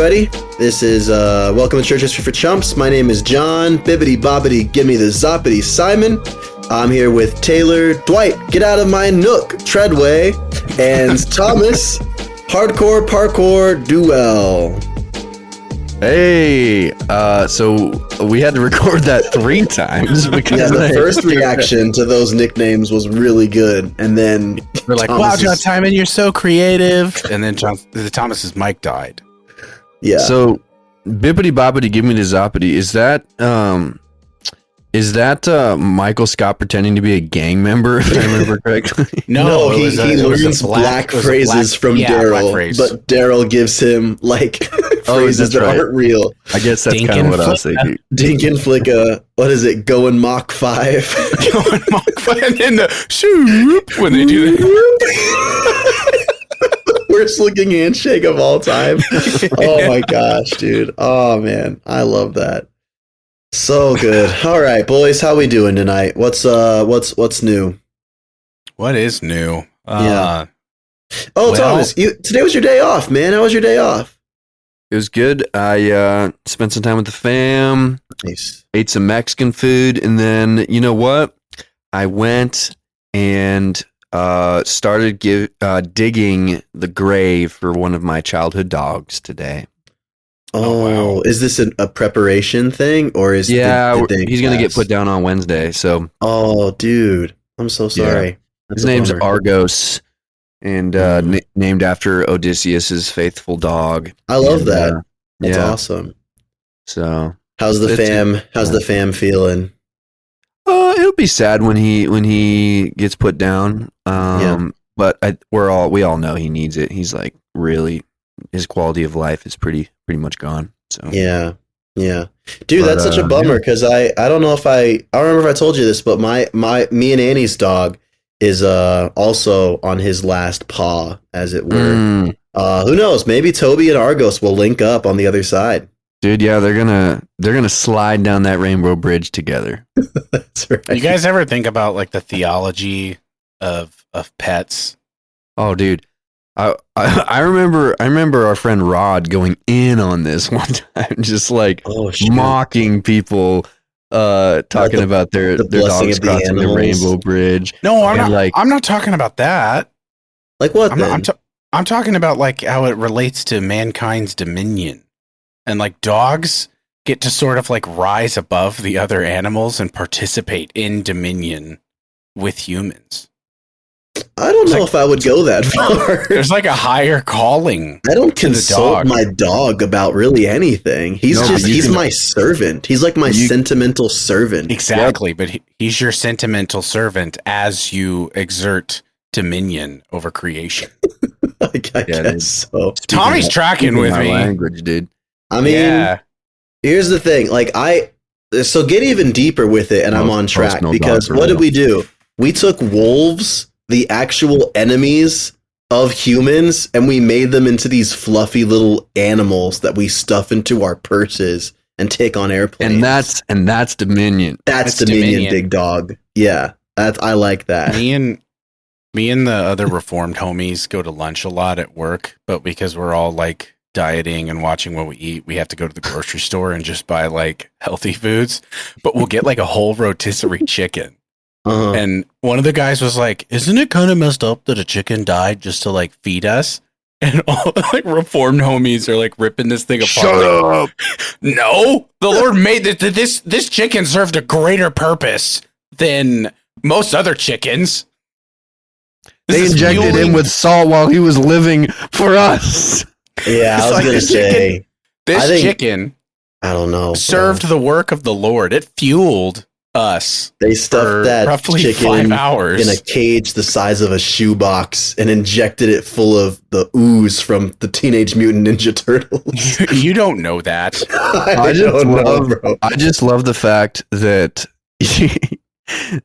everybody. This is Welcome to Church History for Chumps. My name is John. Bibbity bobbity, give me the zoppity Simon. I'm here with Taylor. Dwight, get out of my nook, Treadway. And Thomas, hardcore parkour, do well. Hey, so we had to record that 3 times because the first reaction to those nicknames was really good, and then we're like, "Wow, John Simon, you're so creative!" And then Thomas's mic died. Yeah. So, bippity boppity, give me the zoppity. Is that Michael Scott pretending to be a gang member? If I remember correctly. No, he learns black phrases from Daryl, but Daryl gives him like phrases that aren't real. I guess that's kind of what I was thinking. Dink and Flicka. What is it? Going Mach 5. Going Mach 5, and then the shoop when they do that. Worst looking handshake of all time. Oh my gosh, dude. Oh man, I love that. So good. All right, boys, how we doing tonight? What's new? What is new? Yeah. Thomas, today was your day off, man. How was your day off? It was good. I spent some time with the fam. Nice. Ate some Mexican food, and then you know what? I went and started digging the grave for one of my childhood dogs today. Oh, wow. Is this a preparation thing, or is he's gonna get put down on Wednesday? So, oh, dude, I'm so sorry. Yeah. His name's Argos, and named after Odysseus's faithful dog. I love that. That's awesome. So, how's the fam? How's the fam feeling? It'll be sad when he gets put down. But we all know he needs it. He's like really, his quality of life is pretty much gone. So yeah, dude, that's such a bummer because I don't know if I don't remember if I told you this, but me and Annie's dog is also on his last paw, as it were. Who knows? Maybe Toby and Argos will link up on the other side. Dude, yeah, they're gonna slide down that rainbow bridge together. That's right. You guys ever think about like the theology of pets? Oh, dude. I remember our friend Rod going in on this one time, just like mocking people, talking about their dogs crossing the rainbow bridge. No, I'm not talking about that. Like what? I'm talking about like how it relates to mankind's dominion, and like dogs get to sort of like rise above the other animals and participate in dominion with humans. I don't know if I would go that far. There's like a higher calling. I don't consult my dog about really anything. He's my servant. He's like my sentimental servant. Exactly, but he's your sentimental servant as you exert dominion over creation. I guess so. Tommy's tracking with me. Language, dude. I mean, here's the thing. Like so get even deeper with it, and I'm on track because what did we do? We took wolves, the actual enemies of humans, and we made them into these fluffy little animals that we stuff into our purses and take on airplanes. And that's dominion. That's dominion, big dog. Yeah, I like that. Me and the other reformed homies go to lunch a lot at work, but because we're all like dieting and watching what we eat, we have to go to the grocery store and just buy like healthy foods. But we'll get like a whole rotisserie chicken. And one of the guys was like, "Isn't it kind of messed up that a chicken died just to like feed us?" And all the like reformed homies are like ripping this thing apart. Shut up! No, the Lord made this chicken served a greater purpose than most other chickens. They injected him with salt while he was living for us. Yeah, I was gonna say this chicken. I don't know. Served the work of the Lord. It fueled us. They stuffed that roughly chicken 5 hours in a cage the size of a shoebox and injected it full of the ooze from the Teenage Mutant Ninja Turtles. You don't know that. I just love the fact that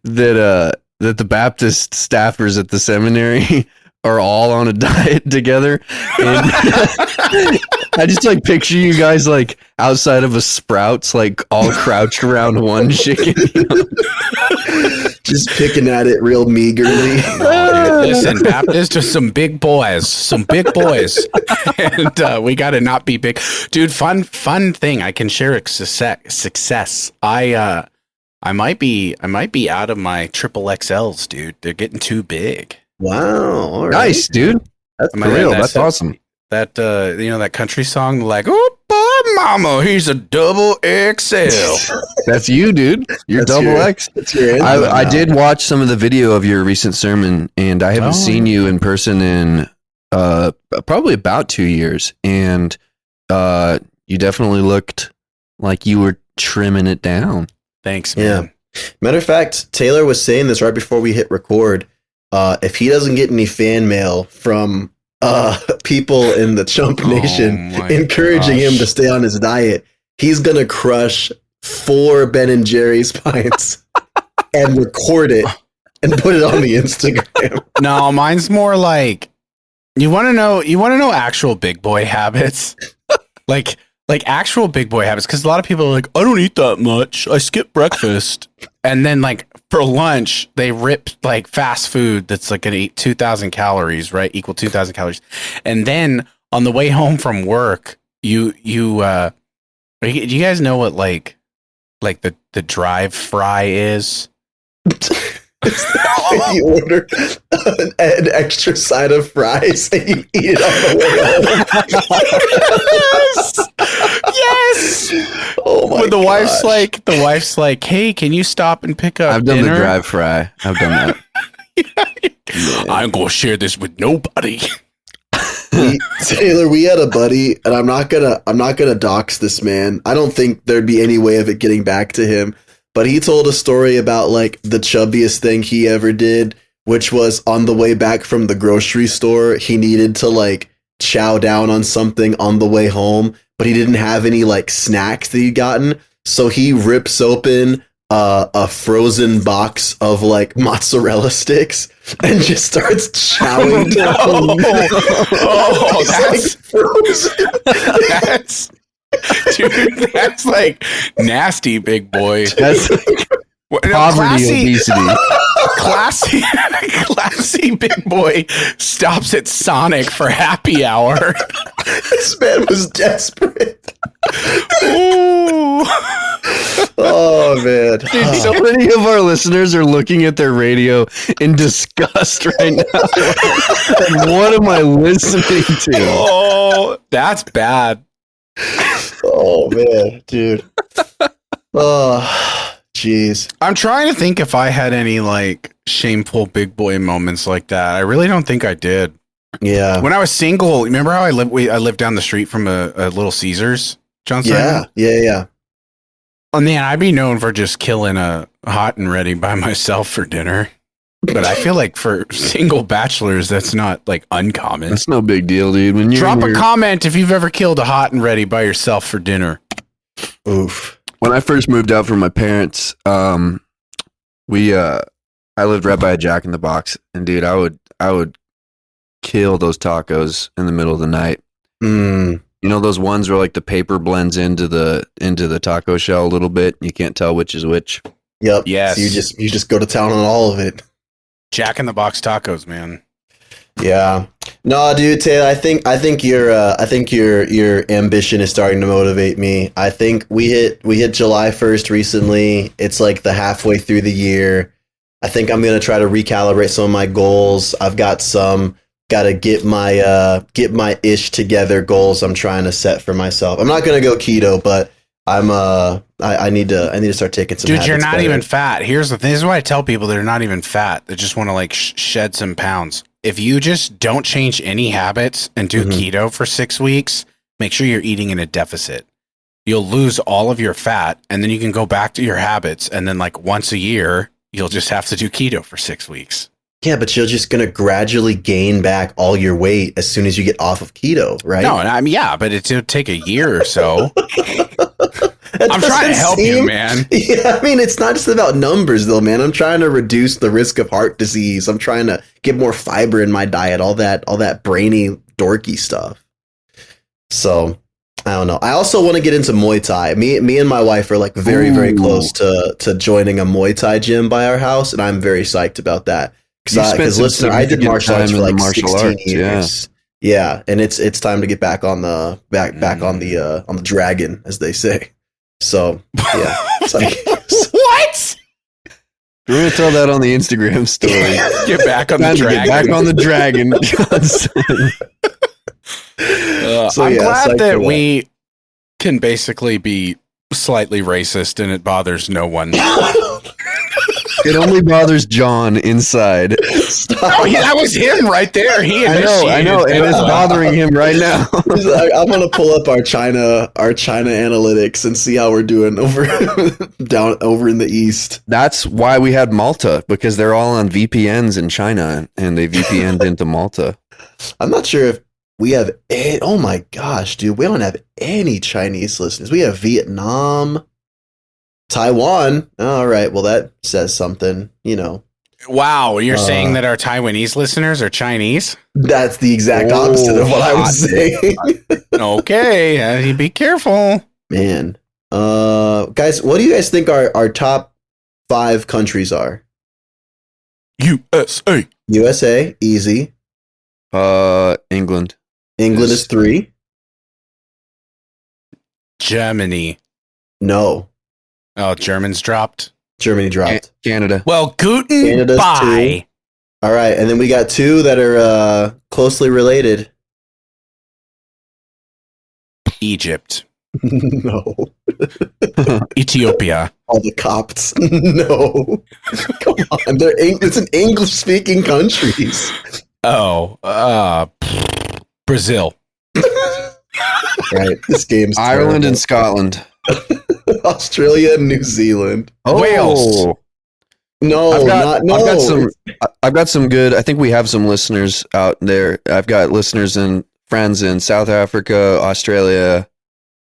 that the Baptist staffers at the seminary are all on a diet together, I just like picture you guys like outside of a Sprouts, like all crouched around one chicken. Just picking at it real meagerly. Listen, Baptist, just some big boys, and we got to not be big, dude. Fun thing. I can share a success. I might be out of my triple XLs, dude. They're getting too big. Wow, all right. Nice, dude. That's for real. That's awesome. That that country song, like, oh boy, mama, he's a double XL. That's you, dude. You're double X. I did watch some of the video of your recent sermon, and I haven't seen you in person in probably about 2 years. And you definitely looked like you were trimming it down. Thanks, man. Yeah. Matter of fact, Taylor was saying this right before we hit record. If he doesn't get any fan mail from people in the Chump Nation encouraging him to stay on his diet, he's gonna crush 4 Ben & Jerry's pints and record it and put it on the Instagram. No, mine's more like, you want to know actual big boy habits, like actual big boy habits, because a lot of people are like, I don't eat that much, I skip breakfast, and then like for lunch they rip like fast food that's like gonna eat 2,000 calories, right? Equal 2,000 calories, and then on the way home from work, do you guys know what like the drive fry is? Is that when you order an extra side of fries and you eat it on the way home? Yes. Oh my! But the wife's like, hey, can you stop and pick up? I've done the drive fry. I've done that. I ain't gonna share this with nobody. Taylor, we had a buddy, and I'm not gonna dox this man. I don't think there'd be any way of it getting back to him. But he told a story about like the chubbiest thing he ever did, which was on the way back from the grocery store, he needed to like chow down on something on the way home, but he didn't have any like snacks that he'd gotten. So he rips open a frozen box of like mozzarella sticks and just starts chowing down. Oh, that's frozen. Dude, that's like nasty, big boy. That's poverty, obesity. Classy big boy stops at Sonic for happy hour. This man was desperate. Ooh. Oh man. Dude, so many of our listeners are looking at their radio in disgust right now. Like, what am I listening to? Oh, that's bad. Oh man, dude. Oh, jeez. I'm trying to think if I had any like shameful big boy moments like that. I really don't think I did. Yeah. When I was single, remember how I lived down the street from a Little Caesars, Johnson? Yeah. Oh man, I'd be known for just killing a hot and ready by myself for dinner. But I feel like for single bachelors, that's not like uncommon. That's no big deal, dude. When you drop a comment if you've ever killed a hot and ready by yourself for dinner. Oof. When I first moved out from my parents, I lived right by a Jack in the Box, and dude, I would kill those tacos in the middle of the night. You know those ones where like the paper blends into the taco shell a little bit, and you can't tell which is which. Yep. Yes. So you just go to town on all of it. Jack in the Box tacos, man. Yeah. No, dude, Taylor, I think your ambition is starting to motivate me. I think we hit July 1st recently. It's like the halfway through the year. I think I'm going to try to recalibrate some of my goals. I've got to get my ish together goals I'm trying to set for myself. I'm not going to go keto, but I need to start taking some. Dude, you're not better. even fat. Here's the thing. This is why I tell people they're not even fat. They just want to like shed some pounds. If you just don't change any habits and do keto for 6 weeks, make sure you're eating in a deficit. You'll lose all of your fat, and then you can go back to your habits. And then like once a year, you'll just have to do keto for 6 weeks. Yeah, but you're just going to gradually gain back all your weight as soon as you get off of keto, right? No, I mean, yeah, but it'll take a year or so. I'm trying to help you, man. Yeah, I mean, it's not just about numbers, though, man. I'm trying to reduce the risk of heart disease. I'm trying to get more fiber in my diet, all that brainy, dorky stuff. So, I don't know. I also want to get into Muay Thai. Me and my wife are like very, very close to joining a Muay Thai gym by our house, and I'm very psyched about that. Because listen, I did martial arts for like 16 years. Yeah, and it's time to get back on the back on the dragon, as they say. So yeah, it's like, what? We're gonna throw that on the Instagram story. Get back on the dragon. Get back on the dragon. I'm glad that we can basically be slightly racist and it bothers no one. It only bothers John inside. Oh, that was him right there. I know, and it's bothering him right now. I'm gonna pull up our China analytics and see how we're doing over in the east. That's why we had Malta, because they're all on VPNs in China, and they VPN'd into Malta. I'm not sure if we have. Oh my gosh, dude, we don't have any Chinese listeners. We have Vietnam. Taiwan. All right. Well, that says something, Wow. You're saying that our Taiwanese listeners are Chinese? That's the exact opposite of what I was saying. Okay. Be careful. Man. Guys, what do you guys think our top 5 countries are? USA. USA, easy. England. England is 3. Germany. No. Oh, Germans dropped. Germany dropped. Canada. Well, Guten bye. 2. All right, and then we got 2 that are closely related. Egypt. No. Ethiopia. All the Copts. No. Come on, it's an English-speaking countries. Oh, Brazil. Right, this game's Ireland and Scotland. Australia and New Zealand. Oh. Wales. No, I've got some good. I think we have some listeners out there. I've got listeners and friends in South Africa, Australia,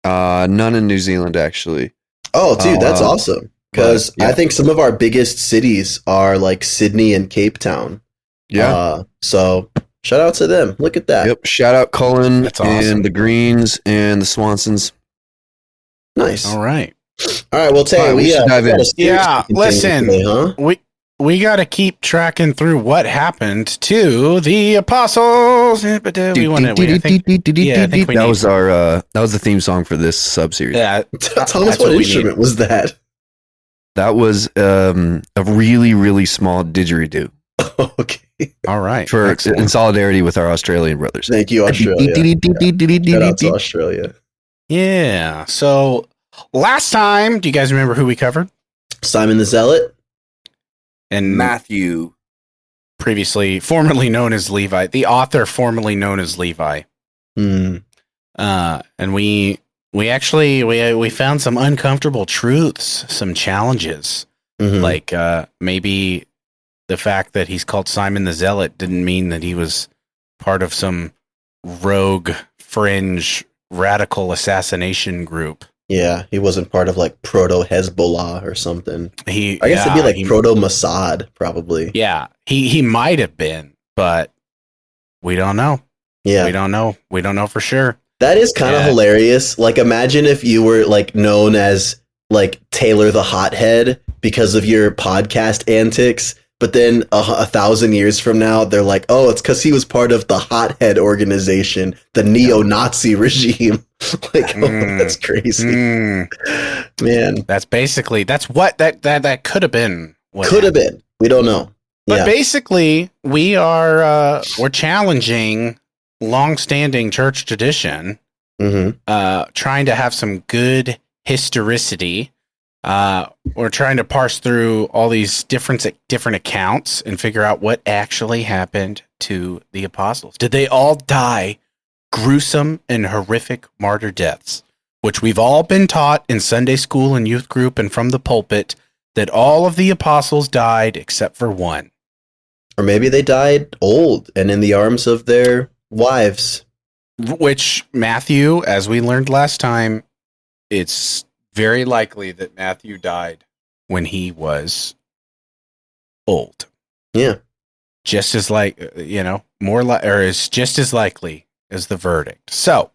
none in New Zealand actually. Oh, dude, that's awesome. Because I think some of our biggest cities are like Sydney and Cape Town. Yeah. So shout out to them. Look at that. Yep. Shout out Cullen That's awesome. And the Greens and the Swansons. Nice. All right. Well, Tay, we dive in. Listen, today, huh? we got to keep tracking through what happened to the apostles. But we want to. That was our. That was the theme song for this sub series. Yeah. Tell us what instrument was that? That was a really, really small didgeridoo. Okay. All right. In solidarity with our Australian brothers. Thank you, Australia. Shout out to Australia. Yeah. So last time, do you guys remember who we covered? Simon the Zealot and Matthew, previously formerly known as Levi, the author formerly known as Levi. Mm. And we found some uncomfortable truths, some challenges, like maybe the fact that he's called Simon the Zealot didn't mean that he was part of some rogue fringe radical assassination group. Yeah, he wasn't part of like proto Hezbollah or something. I guess it'd be like proto Mossad, probably. Yeah, he might have been, but we don't know. Yeah, we don't know for sure. That is kind of hilarious. Like, imagine if you were like known as like Taylor the Hothead because of your podcast antics. But then 1,000 years from now, they're like, oh, it's because he was part of the Hothead organization, the neo-Nazi regime. Like, that's crazy. Man. That's what that could have been. Could have been. We don't know. But basically, we're challenging long-standing church tradition, trying to have some good historicity. We're trying to parse through all these different accounts and figure out what actually happened to the apostles. Did they all die gruesome and horrific martyr deaths, which we've all been taught in Sunday school and youth group and from the pulpit that all of the apostles died except for one? Or maybe they died old and in the arms of their wives. Which Matthew, as we learned last time, it's very likely that Matthew died when he was old. Yeah. Just as is just as likely as the verdict. So,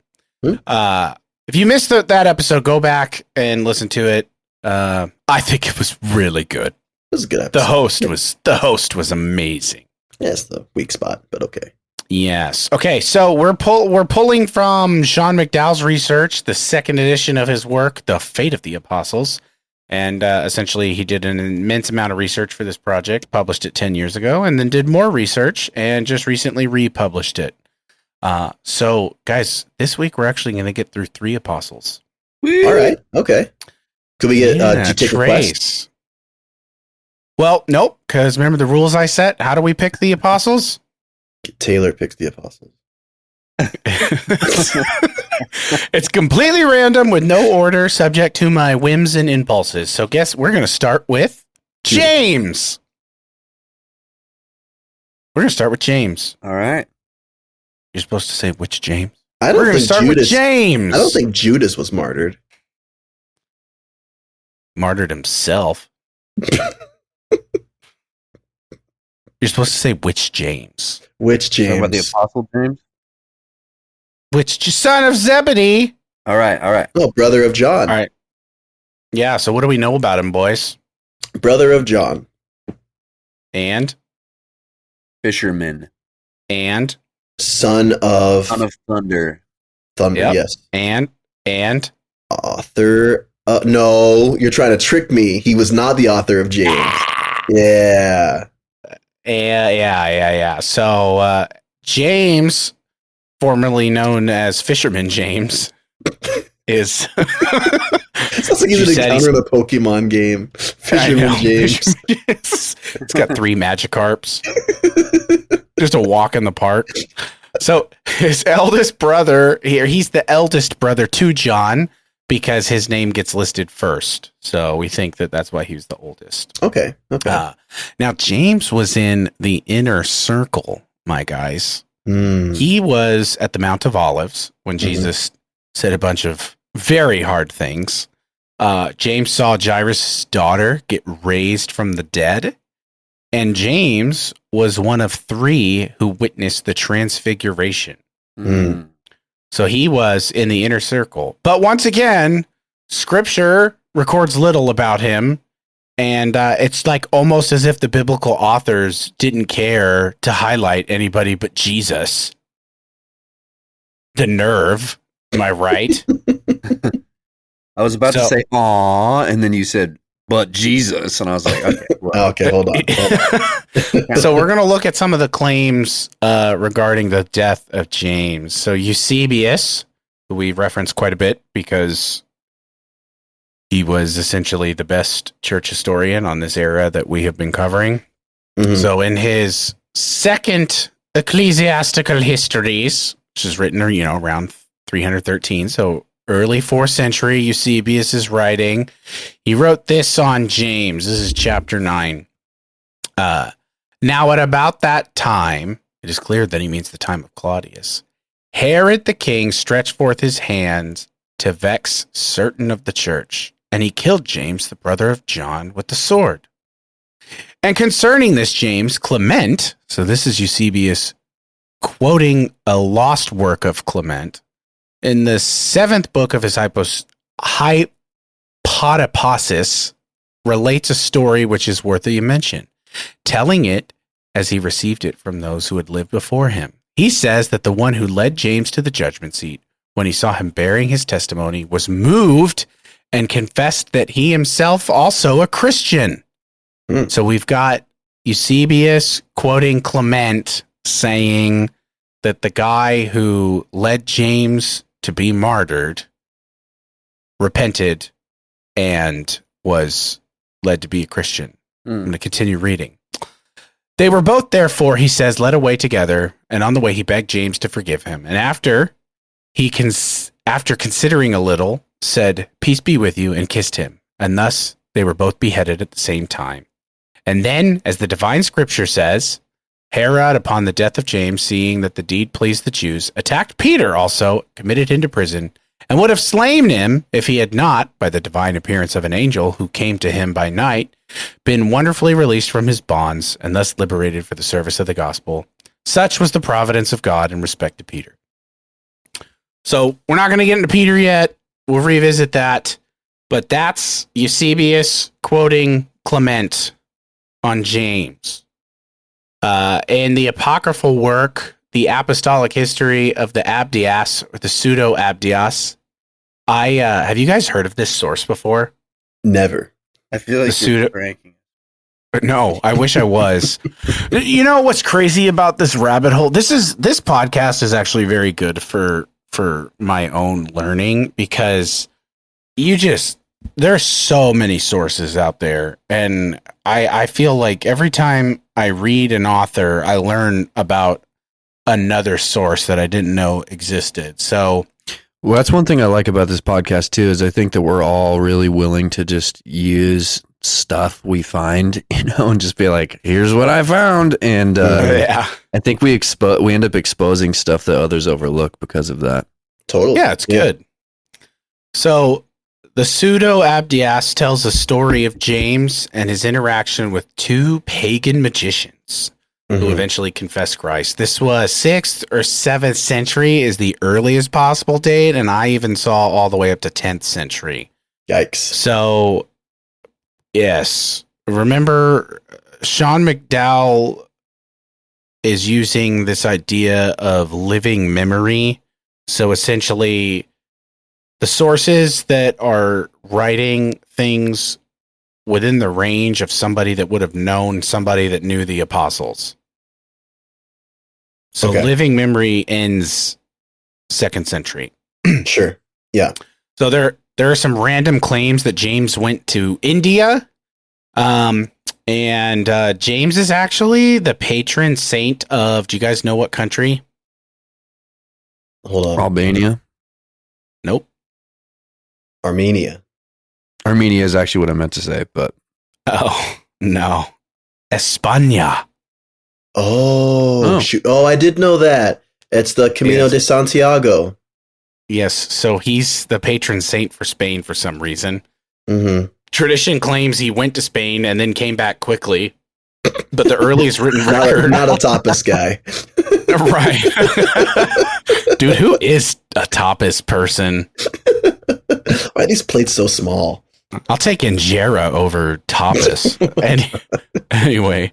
If you missed that episode, go back and listen to it. I think it was really good. It was a good episode. The host was amazing. Yes, the weak spot, but okay. Yes. Okay, so we're pulling from Sean McDowell's research, the second edition of his work, The Fate of the Apostles. And essentially, he did an immense amount of research for this project, published it 10 years ago, and then did more research and just recently republished it. So, guys, this week we're actually going to get through 3 apostles. All right. Okay. Could we get did you take Trace? A quest? Well, nope, because remember the rules I set? How do we pick the apostles? Taylor picks the apostles. It's completely random with no order, subject to my whims and impulses. So guess we're going to start with James. We're going to start with James. All right. You're supposed to say which James? We're going to start with James. I don't think Judas was martyred. Martyred himself. You're supposed to say which James. Which James? Talking about the Apostle James? Which son of Zebedee? All right. Oh, brother of John. All right. Yeah, so what do we know about him, boys? Brother of John. And? Fisherman. And? Son of Thunder. Thunder, Yep. yes. And? Author. No, you're trying to trick me. He was not the author of James. Yeah. Yeah. So, James, formerly known as Fisherman James, is... Sounds like he's an encounter in a Pokemon game. Fisherman James. It's got 3 Magikarps. Just a walk in the park. So, his eldest brother, he's the eldest brother to John, because his name gets listed first. So we think that that's why he was the oldest. Okay. Now, James was in the inner circle, my guys. Mm. He was at the Mount of Olives when Jesus said a bunch of very hard things. James saw Jairus' daughter get raised from the dead. And James was one of 3 who witnessed the transfiguration. Mm. So he was in the inner circle. But once again, scripture records little about him. And it's like almost as if the biblical authors didn't care to highlight anybody but Jesus. The nerve. Am I right? I was about to say, aw, and then you said, but Jesus. And I was like, okay. Well. Okay, hold on. So we're going to look at some of the claims regarding the death of James. So Eusebius, who we reference quite a bit because he was essentially the best church historian on this era that we have been covering. Mm-hmm. So in his second Ecclesiastical Histories, which is written, around 313, so early 4th century, Eusebius is writing. He wrote this on James. This is chapter 9. Now at about that time, it is clear that he means the time of Claudius, Herod the king stretched forth his hand to vex certain of the church, and he killed James, the brother of John, with the sword. And concerning this James, Clement, so this is Eusebius quoting a lost work of Clement, in the 7th book of his Hypotaposis, relates a story which is worthy of mention, telling it as he received it from those who had lived before him. He says that the one who led James to the judgment seat, when he saw him bearing his testimony, was moved and confessed that he himself also a Christian. Mm. So we've got Eusebius quoting Clement saying that the guy who led James to be martyred repented and was led to be a Christian. I'm going to continue reading. They were both, therefore, he says, led away together, and on the way he begged James to forgive him. And after considering a little, said, peace be with you, and kissed him. And thus they were both beheaded at the same time. And then, as the divine scripture says, Herod, upon the death of James, seeing that the deed pleased the Jews, attacked Peter also, committed him to prison, and would have slain him if he had not, by the divine appearance of an angel who came to him by night, been wonderfully released from his bonds, and thus liberated for the service of the gospel. Such was the providence of God in respect to Peter. So we're not going to get into Peter yet. we'll revisit that. But that's Eusebius quoting Clement on James. In the apocryphal work, The Apostolic History of the Abdias, or the Pseudo-Abdias, have you guys heard of this source before? Never. I feel like you're ranking. No, I wish I was. You know what's crazy about this rabbit hole? This podcast is actually very good for my own learning, because there are so many sources out there, and I feel like every time I read an author, I learn about another source that I didn't know existed. So, well, that's one thing I like about this podcast too, is I think that we're all really willing to just use stuff we find, and just be like, here's what I found. And I think we end up exposing stuff that others overlook because of that. Totally. Yeah, it's good. So the Pseudo-Abdias tells the story of James and his interaction with two pagan magicians who eventually confessed Christ. This was 6th or 7th century is the earliest possible date, and I even saw all the way up to 10th century. Yikes. So, yes. Remember, Sean McDowell is using this idea of living memory. So essentially, the sources that are writing things within the range of somebody that would have known somebody that knew the apostles. So living memory ends 2nd century. Sure. Yeah. So there are some random claims that James went to India. And James is actually the patron saint of, do you guys know what country? Hold on. Albania? Nope. Armenia. Armenia is actually what I meant to say, but... Oh, no. España. Oh, shoot. Oh, I did know that. It's the Camino de Santiago. Yes, so he's the patron saint for Spain for some reason. Mm-hmm. Tradition claims he went to Spain and then came back quickly, but the earliest written record... Not a tapas guy. Right. Dude, who is a tapas person? Why are these plates so small? I'll take injera over tapas. Anyway,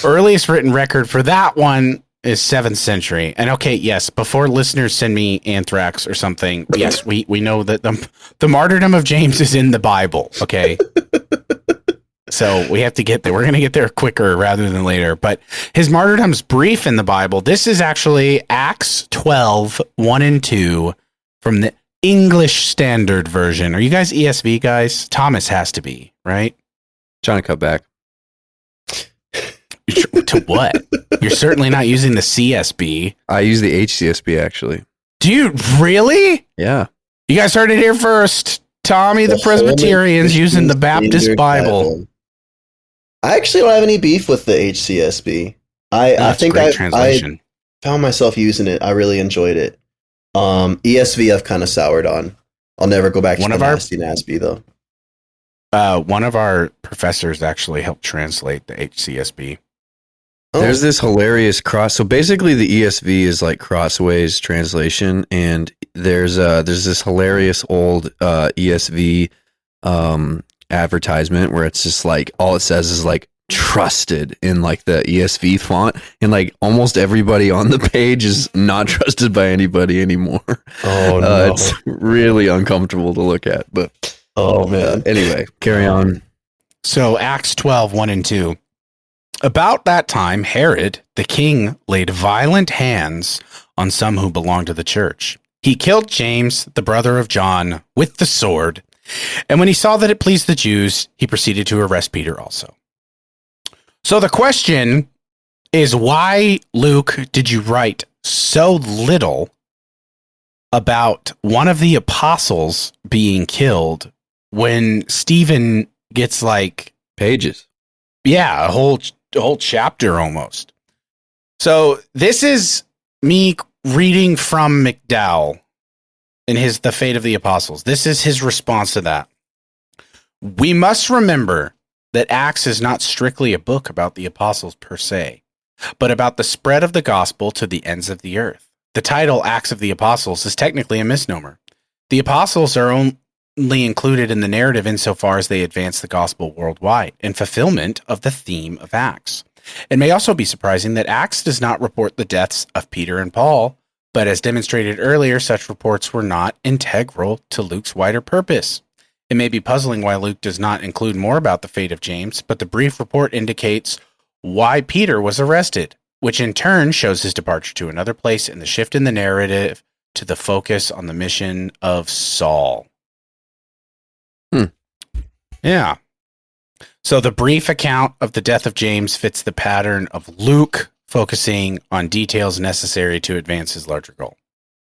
earliest written record for that one is 7th century. And okay, yes, before listeners send me anthrax or something, yes, we know that the martyrdom of James is in the Bible, okay? So we have to get there. We're going to get there quicker rather than later. But his martyrdom's brief in the Bible. This is actually Acts 12, 1 and 2 from the English Standard Version. Are you guys ESV guys? Thomas has to be, right? Trying to cut back. To what? You're certainly not using the CSB. I use the HCSB, actually. Dude, really? Yeah. You guys heard it here first. Tommy the Presbyterian's using the Baptist Bible. I actually don't have any beef with the HCSB. I think I found myself using it. I really enjoyed it. ESV I've kind of soured on. I'll never go back to the nasty NASB though. One of our professors actually helped translate the HCSB. There's this hilarious cross. So basically, the ESV is like Crossway's translation, and there's this hilarious old ESV advertisement where it's just like all it says is like trusted in like the ESV font, and like almost everybody on the page is not trusted by anybody anymore. Oh no, it's really uncomfortable to look at. But oh man, anyway, carry on. So Acts 12, 1 and 2. About that time, Herod, the king, laid violent hands on some who belonged to the church. He killed James, the brother of John, with the sword. And when he saw that it pleased the Jews, he proceeded to arrest Peter also. So the question is, why, Luke, did you write so little about one of the apostles being killed when Stephen gets like pages? Yeah, a whole chapter almost. So this is me reading from McDowell in The Fate of the Apostles. This is his response to that. We must remember that Acts is not strictly a book about the apostles per se, but about the spread of the gospel to the ends of the earth. The title Acts of the Apostles is technically a misnomer. The apostles are included in the narrative insofar as they advance the gospel worldwide in fulfillment of the theme of Acts. It may also be surprising that Acts does not report the deaths of Peter and Paul, but as demonstrated earlier, such reports were not integral to Luke's wider purpose. It may be puzzling why Luke does not include more about the fate of James, but the brief report indicates why Peter was arrested, which in turn shows his departure to another place and the shift in the narrative to the focus on the mission of Saul. Yeah. So the brief account of the death of James fits the pattern of Luke focusing on details necessary to advance his larger goal.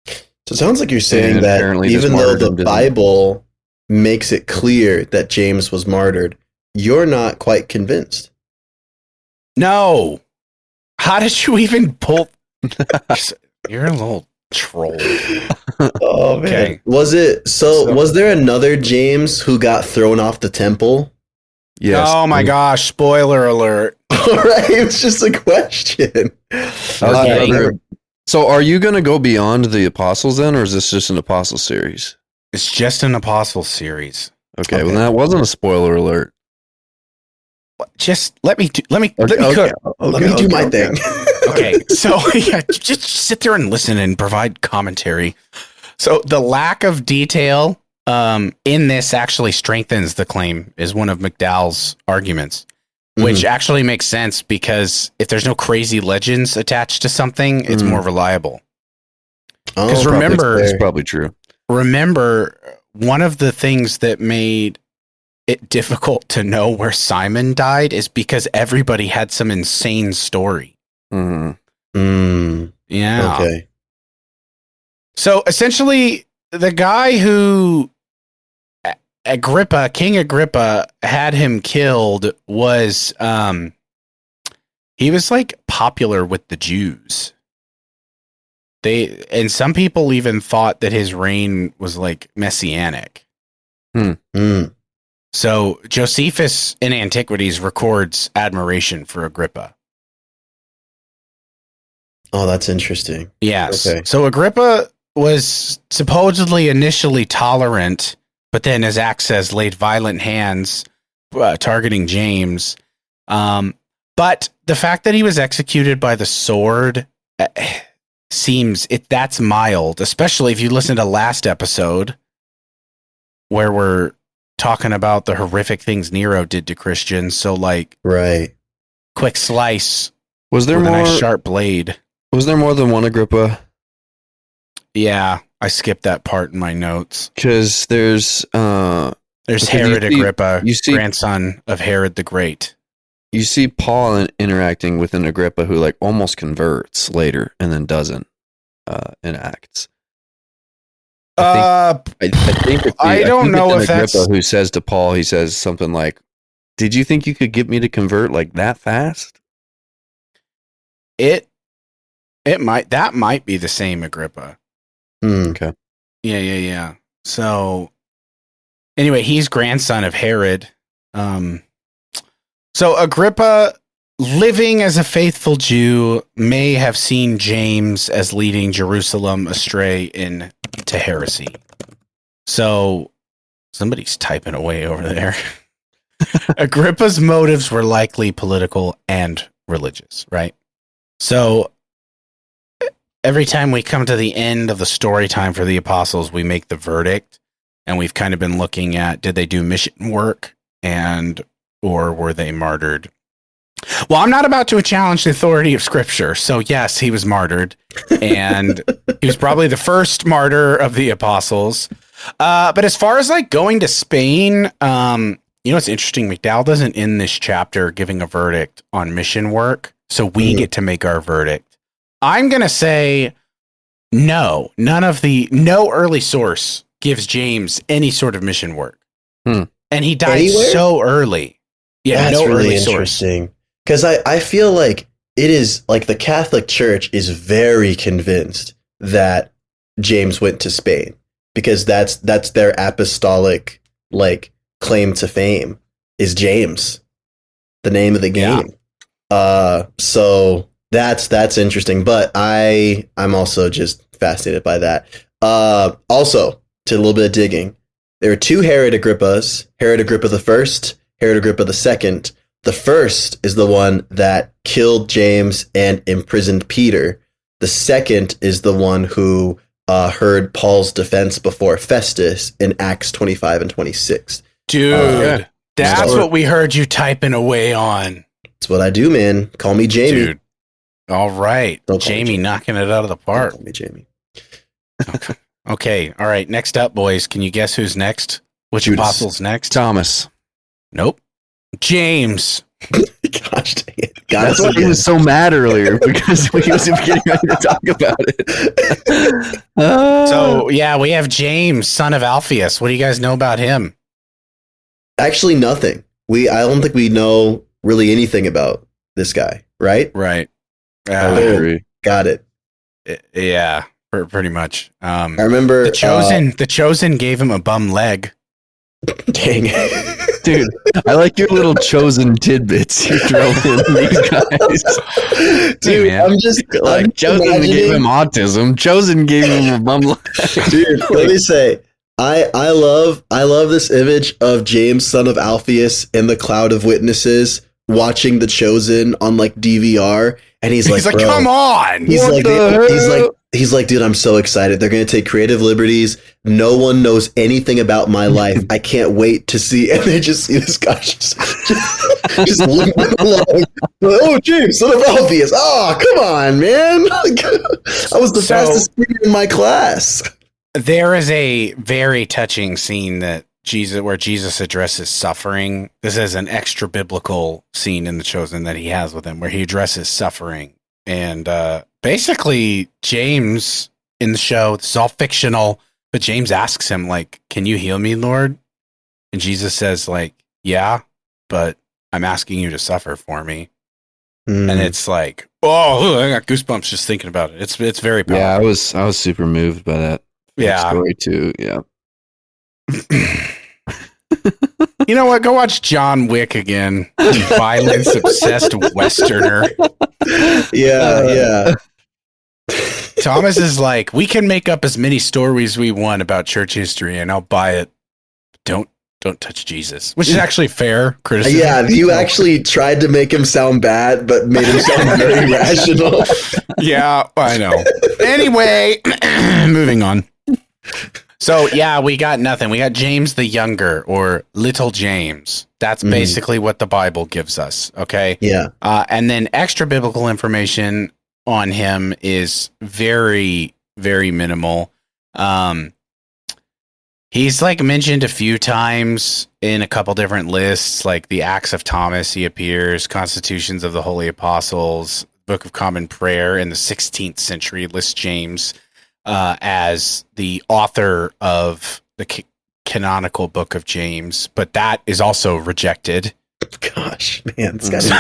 So it sounds like you're saying that even though the Bible makes it clear that James was martyred, you're not quite convinced. No. How did you even pull? You're a little troll. Oh, man. Okay. Was there another James who got thrown off the temple? Yes. Oh my gosh, spoiler alert. All right, it's just a question. So are you going to go beyond the apostles then, or is this just an apostle series? It's just an apostle series. Okay, well that wasn't a spoiler alert. Just let me do my thing. Okay, so yeah, just sit there and listen and provide commentary. So the lack of detail in this actually strengthens the claim, is one of McDowell's arguments, which actually makes sense because if there's no crazy legends attached to something, it's more reliable. Because remember, it's probably true. Remember, one of the things that made it difficult to know where Simon died is because everybody had some insane story. Yeah. Okay. So essentially, the guy who King Agrippa had him killed was he was like popular with the Jews. And some people even thought that his reign was like messianic. So Josephus in Antiquities records admiration for Agrippa. Oh, that's interesting. Yes. Okay. So Agrippa was supposedly initially tolerant, but then, as Acts says, laid violent hands targeting James. But the fact that he was executed by the sword that's mild, especially if you listen to last episode where we're talking about the horrific things Nero did to Christians. So right. Quick slice. Was there with more a nice sharp blade? Was there more than one Agrippa? Yeah, I skipped that part in my notes. Because there's Herod Agrippa, grandson of Herod the Great. You see Paul interacting with an Agrippa who almost converts later and then doesn't in Acts. I don't know if that's Agrippa who says to Paul, he says something like, "Did you think you could get me to convert like that fast?" That might be the same Agrippa. Okay. Yeah. So anyway, he's grandson of Herod. So Agrippa, living as a faithful Jew, may have seen James as leading Jerusalem astray into heresy. So somebody's typing away over there. Agrippa's motives were likely political and religious, right? So every time we come to the end of the story time for the apostles, we make the verdict, and we've kind of been looking at, did they do mission work or were they martyred? Well, I'm not about to challenge the authority of Scripture. So yes, he was martyred, and he was probably the first martyr of the apostles. But as far as going to Spain, it's interesting. McDowell doesn't end this chapter giving a verdict on mission work. So we get to make our verdict. I'm going to say no early source gives James any sort of mission work. And he died so early. Yeah, that's really interesting. Because I feel like it is the Catholic Church is very convinced that James went to Spain because that's their apostolic claim to fame is James, the name of the game. Yeah. So that's interesting. But I'm also just fascinated by that. Also, to a little bit of digging, There are two Herod Agrippas, Herod Agrippa the first, Herod Agrippa the second. The first is the one that killed James and imprisoned Peter. The second is the one who heard Paul's defense before Festus in Acts 25 and 26. Dude, that's what we heard you typing away on. That's what I do, man. Call me Jamie. Dude. All right. Jamie knocking it out of the park. Don't call me Jamie. Okay. All right. Next up, boys. Can you guess who's next? Which Judas. apostle's next? Thomas. Nope. James. Gosh dang it. That's why he was so mad earlier, because we was getting ready to talk about it. So, yeah, we have James, son of Alphaeus. What do you guys know about him? Actually, nothing. I don't think we know really anything about this guy, right? Right. I would agree. Got it. Yeah, pretty much. I remember the chosen gave him a bum leg. Dang it. Dude, I like your little chosen tidbits you throw in these guys. Dude, hey, man, Chosen gave him autism. Chosen gave him a bum leg. Dude, let me say, I love this image of James, son of Alphaeus, in the cloud of witnesses, watching The Chosen on like DVR, and he's like, bro, come on. He's like, dude, I'm so excited. They're going to take creative liberties. No one knows anything about my life. I can't wait to see. And they just see this guy just limping along. Oh, James, son of Alphaeus. Oh, come on, man. I was the fastest kid in my class. There is a very touching scene where Jesus addresses suffering. This is an extra biblical scene in The Chosen that he has with him, where he addresses suffering. And basically, James in the show, this is all fictional, but James asks him, like, can you heal me, Lord? And Jesus says, like, yeah, but I'm asking you to suffer for me. And it's like, oh, I got goosebumps just thinking about it. It's very powerful. Yeah, I was super moved by that. Story too. Yeah. You know what? Go watch John Wick again. Violence obsessed Westerner. Yeah. Thomas is like, we can make up as many stories we want about church history, and I'll buy it. Don't touch Jesus, which is actually fair criticism. Yeah, you actually tried to make him sound bad, but made him sound very rational. Yeah, I know. Anyway, moving on. So, yeah, we got nothing. We got James the Younger, or Little James. That's basically what the Bible gives us, okay? Yeah. And then extra biblical information on him is very, very minimal. He's, like, mentioned a few times in a couple different lists, like the Acts of Thomas, he appears, Constitutions of the Holy Apostles, Book of Common Prayer in the 16th century lists James as the author of the canonical book of James, but that is also rejected. Gosh, man, this guy's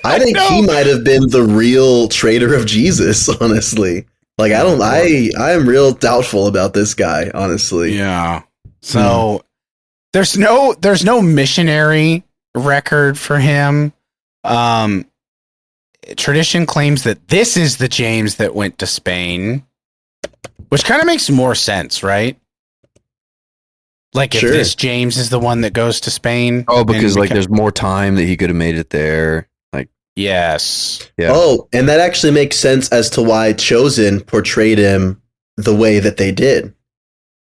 I think he might have been the real traitor of Jesus, honestly. Like, I am real doubtful about this guy, honestly. Yeah. So there's no missionary record for him. Tradition claims that this is the James that went to Spain, which kind of makes more sense, right? Like, if this James is the one that goes to Spain. Oh, because there's more time that he could have made it there. Like, yes. Yeah. Oh, and that actually makes sense as to why Chosen portrayed him the way that they did.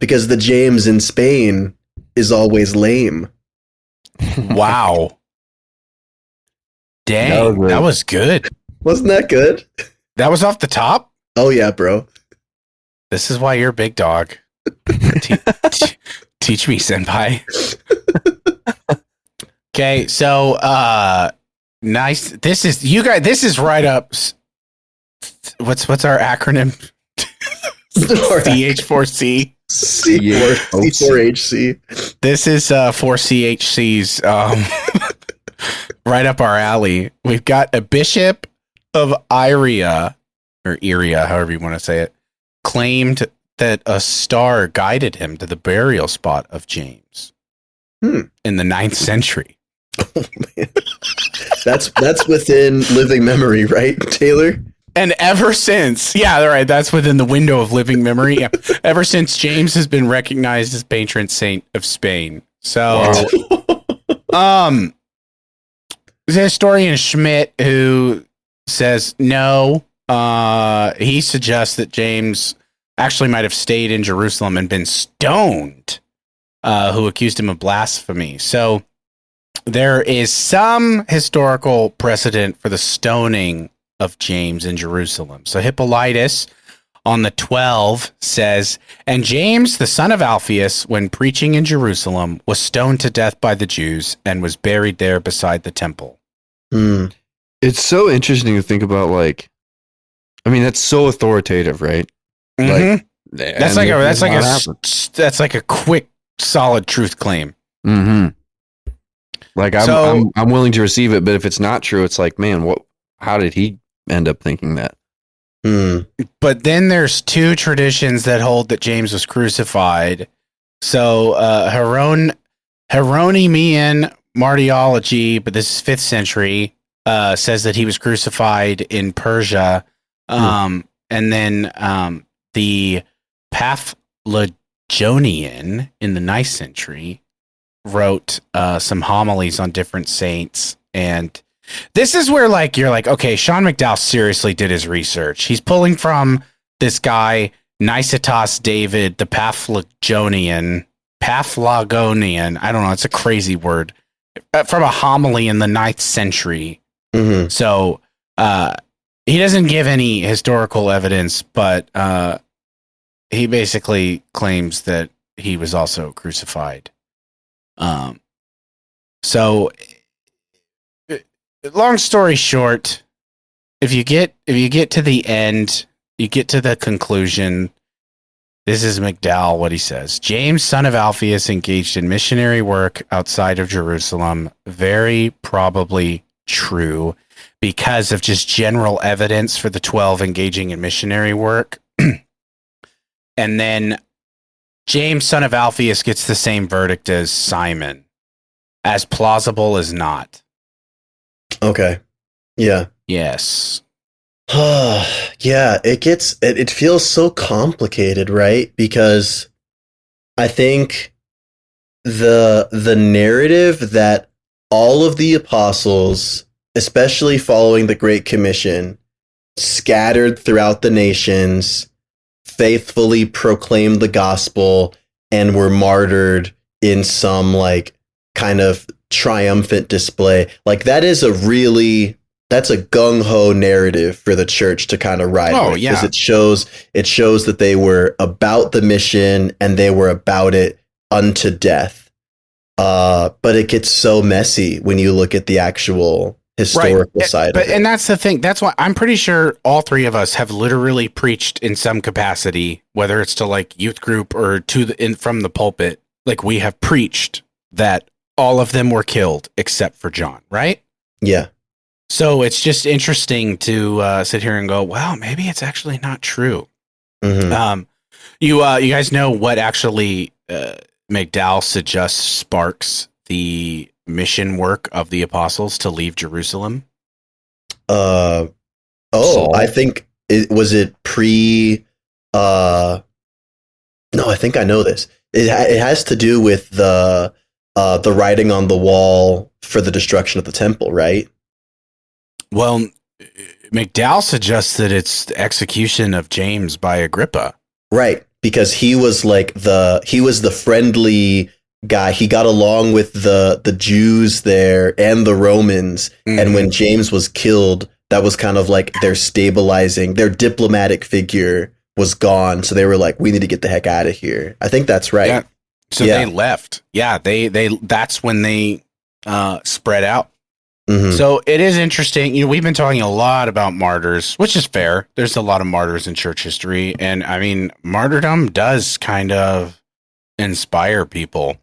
Because the James in Spain is always lame. Wow. Dang, that was good. Wasn't that good? That was off the top? Oh, yeah, bro. This is why you're a big dog. Teach me, senpai. Okay, so nice. This is right up. What's our acronym? CH4C. C4HC. This is 4CHC's right up our alley. We've got a bishop of Iria, or Iria, however you want to say it, claimed that a star guided him to the burial spot of James in the 9th century. Oh, man. That's within living memory, right, Taylor? And ever since, yeah, right, that's within the window of living memory. Yeah. Ever since James has been recognized as patron saint of Spain. So, the historian Schmidt, who says no, he suggests that James actually might have stayed in Jerusalem and been stoned, who accused him of blasphemy. So there is some historical precedent for the stoning of James in Jerusalem. So Hippolytus on the 12 says, and James, the son of Alphaeus, when preaching in Jerusalem, was stoned to death by the Jews and was buried there beside the temple. It's so interesting to think about, like, I mean, that's so authoritative, right? Mm-hmm. Like, that's like a quick, solid truth claim. Mm-hmm. Like, I'm willing to receive it, but if it's not true, it's like, man, how did he end up thinking that? But then there's two traditions that hold that James was crucified. So Hieronymian martyrology, but this is 5th century, says that he was crucified in Persia. And then the Paphlagonian in the 9th century wrote some homilies on different saints. And this is where, like, you're like, okay, Sean McDowell seriously did his research. He's pulling from this guy, Nicetas David, the Paphlagonian, I don't know, it's a crazy word, from a homily in the 9th century. Mm-hmm. So he doesn't give any historical evidence, but he basically claims that he was also crucified. So long story short, if you get to the end, you get to the conclusion. This is McDowell, what he says. James, son of Alphaeus, engaged in missionary work outside of Jerusalem. Very probably true because of just general evidence for the 12 engaging in missionary work. And then James, son of Alphaeus, gets the same verdict as Simon. As plausible as not. Okay. Yeah. Yes. Yeah, it feels so complicated, right? Because I think the narrative that all of the apostles, especially following the Great Commission, scattered throughout the nations, faithfully proclaimed the gospel, and were martyred in some, like, kind of triumphant display. Like, that's a gung-ho narrative for the church to kind of ride with, yeah, because it shows that they were about the mission and they were about it unto death. But it gets so messy when you look at the actual historical side of it. And that's the thing. That's why I'm pretty sure all three of us have literally preached in some capacity, whether it's to, like, youth group or from the pulpit. Like, we have preached that all of them were killed except for John, right? Yeah. So it's just interesting to sit here and go, well, maybe it's actually not true. Mm-hmm. You guys know what actually McDowell suggests sparks the mission work of the apostles to leave Jerusalem? I think it pre. No, I think I know this. It has to do with the writing on the wall for the destruction of the temple, right? Well, McDowell suggests that it's the execution of James by Agrippa. Right, because he was the friendly guy. He got along with the Jews there and the Romans. Mm-hmm. And when James was killed, that was kind of like their diplomatic figure was gone. So they were like, we need to get the heck out of here. I think that's right. Yeah. So they left. Yeah, they that's when they spread out. Mm-hmm. So it is interesting. You know, we've been talking a lot about martyrs, which is fair. There's a lot of martyrs in church history. And I mean, martyrdom does kind of inspire people.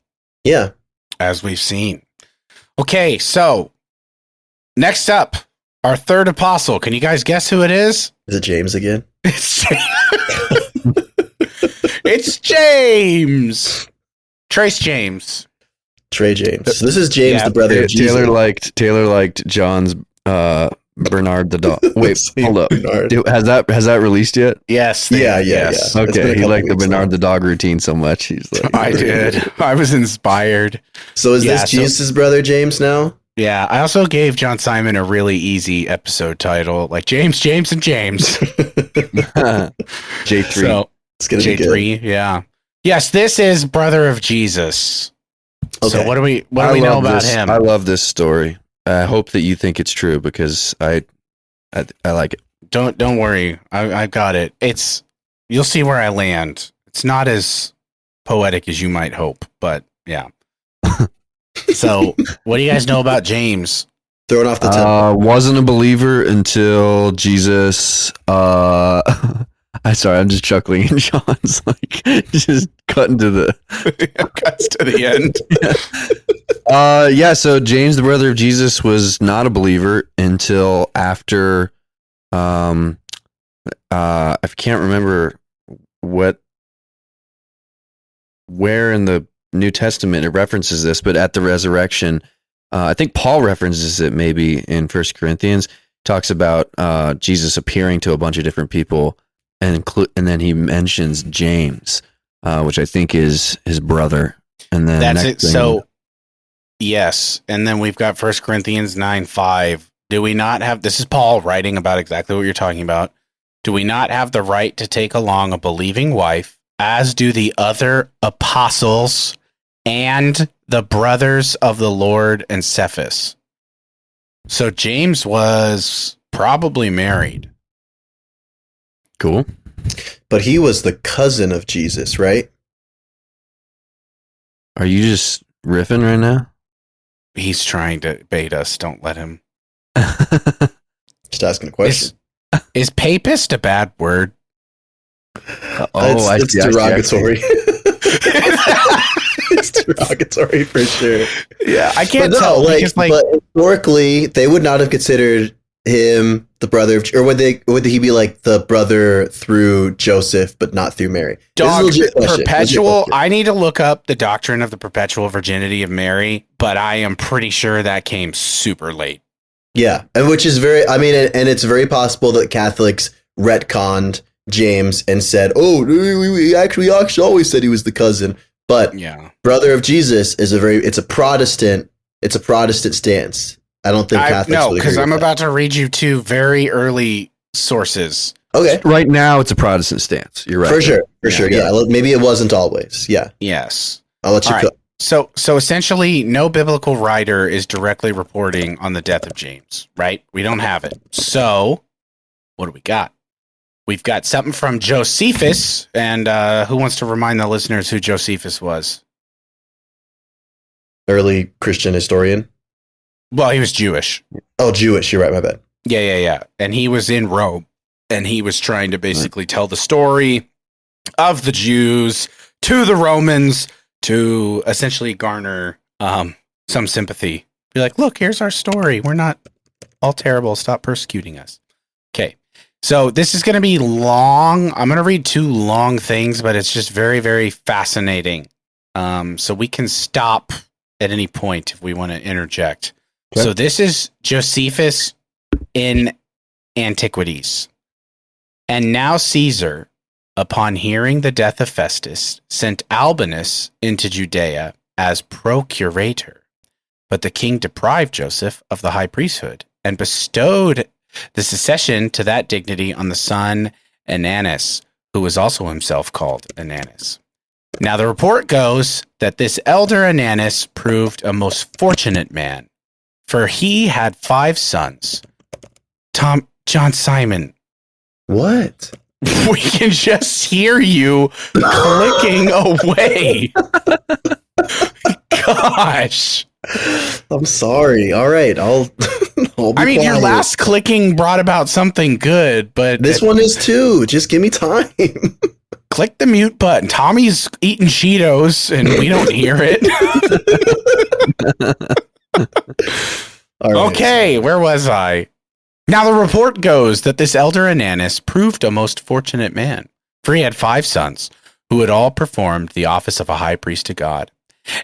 Yeah. As we've seen. Okay, so next up, our third apostle. Can you guys guess who it is? Is it James again? It's James. Trace James. Trey James. So this is James, the brother of Jesus. Taylor liked John's Bernard the dog. Wait, Saint hold up. Bernard. Has that released yet? Yes. Yes. Okay, he liked the Bernard the dog routine so much. He's like, I did. I was inspired. So is this Jesus' brother James now? Yeah, I also gave John Simon a really easy episode title, like James, and James. J3. So, it's gonna be J3, yeah. Yes, this is Brother of Jesus. Okay. So what do we know about him? I love this story. I hope that you think it's true because I like it. Don't worry. I've got it. You'll see where I land. It's not as poetic as you might hope, but yeah. So, what do you guys know about James? Thrown off the temple. Wasn't a believer until Jesus. I'm sorry, I'm just chuckling, and Sean's like just cutting to the cuts to the end. Yeah. So James, the brother of Jesus, was not a believer until after. I can't remember where in the New Testament it references this, but at the resurrection, I think Paul references it maybe in 1 Corinthians, talks about Jesus appearing to a bunch of different people, and then he mentions James, which I think is his brother. And then that's it. So yes, and then we've got 1 Corinthians 9:5. Do we not have? This is Paul writing about exactly what you're talking about. Do we not have the right to take along a believing wife, as do the other apostles and the brothers of the Lord and Cephas? So James was probably married. Cool. But he was the cousin of Jesus, right? Are you just riffing right now? He's trying to bait us. Don't let him. Just asking a question. Is papist a bad word? It's derogatory. It's derogatory for sure. Yeah, I can't tell. But historically, they would not have considered him the brother of, or would he be like the brother through Joseph, but not through Mary? Dog, perpetual. I need to look up the doctrine of the perpetual virginity of Mary, but I am pretty sure that came super late. Yeah, and which is and it's very possible that Catholics retconned James and said, "Oh, we actually always said he was the cousin." But yeah, brother of Jesus is it's a Protestant stance. I don't think Catholics. No, because I'm about to read you two very early sources. Okay, right now it's a Protestant stance. You're right. For sure. Yeah, maybe it wasn't always. Yeah. Yes. I'll let you cook. So essentially, no biblical writer is directly reporting on the death of James, right? We don't have it. So what do we got? We've got something from Josephus, and who wants to remind the listeners who Josephus was? Early Christian historian. Well, he was Jewish. Oh, Jewish. You're right. My bad. Yeah. And he was in Rome, and he was trying to basically tell the story of the Jews to the Romans to essentially garner some sympathy. Be like, look, here's our story. We're not all terrible. Stop persecuting us. Okay. So this is going to be long. I'm going to read two long things, but it's just very, very fascinating. So we can stop at any point if we want to interject. Okay. So this is Josephus in Antiquities. And now Caesar, upon hearing the death of Festus, sent Albinus into Judea as procurator. But the king deprived Joseph of the high priesthood and bestowed the succession to that dignity on the son Ananus, who was also himself called Ananus. Now the report goes that this elder Ananus proved a most fortunate man, for he had 5 sons. John Simon. What? We can just hear you clicking away. Gosh. I'm sorry. All right. I'll be quiet. Your last clicking brought about something good, but this one is too. Just give me time. Click the mute button. Tommy's eating Cheetos and we don't hear it. All right. Okay, where was I? Now the report goes that this elder Ananus proved a most fortunate man, for he had 5 sons who had all performed the office of a high priest to God,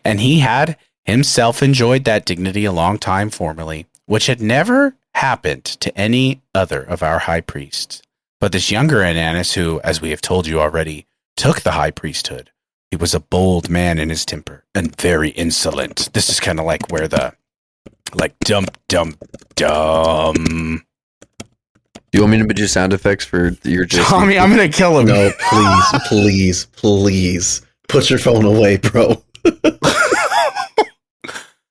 and he had himself enjoyed that dignity a long time formerly, which had never happened to any other of our high priests. But this younger Ananus, who, as we have told you already, took the high priesthood, he was a bold man in his temper and very insolent. This is kind of like where the, like, dump. Do you want me to do sound effects for your just Tommy, I'm going to kill him. No, please. Put your phone away, bro.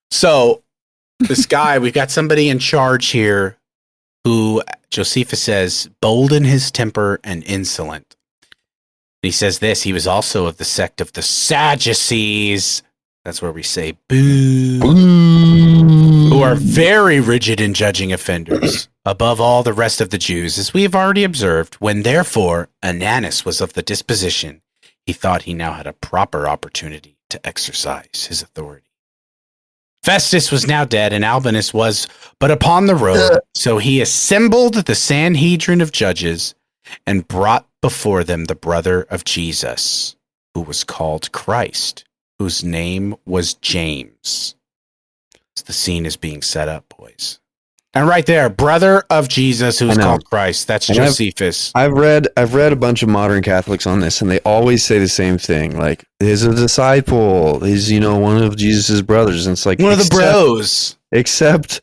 So, this guy, we've got somebody in charge here who Josephus says, bold in his temper and insolent. And he says this, he was also of the sect of the Sadducees. That's where we say boo. Who are very rigid in judging offenders, above all the rest of the Jews, as we have already observed. When therefore Ananus was of the disposition, he thought he now had a proper opportunity to exercise his authority. Festus was now dead, and Albinus was but upon the road. So he assembled the Sanhedrin of judges and brought before them the brother of Jesus, who was called Christ, whose name was James. So the scene is being set up, boys. And right there, brother of Jesus, who's called Christ. That's and Josephus. I've read a bunch of modern Catholics on this, and they always say the same thing. Like, he's a disciple. He's, one of Jesus's brothers. And it's like one of the bros. Except,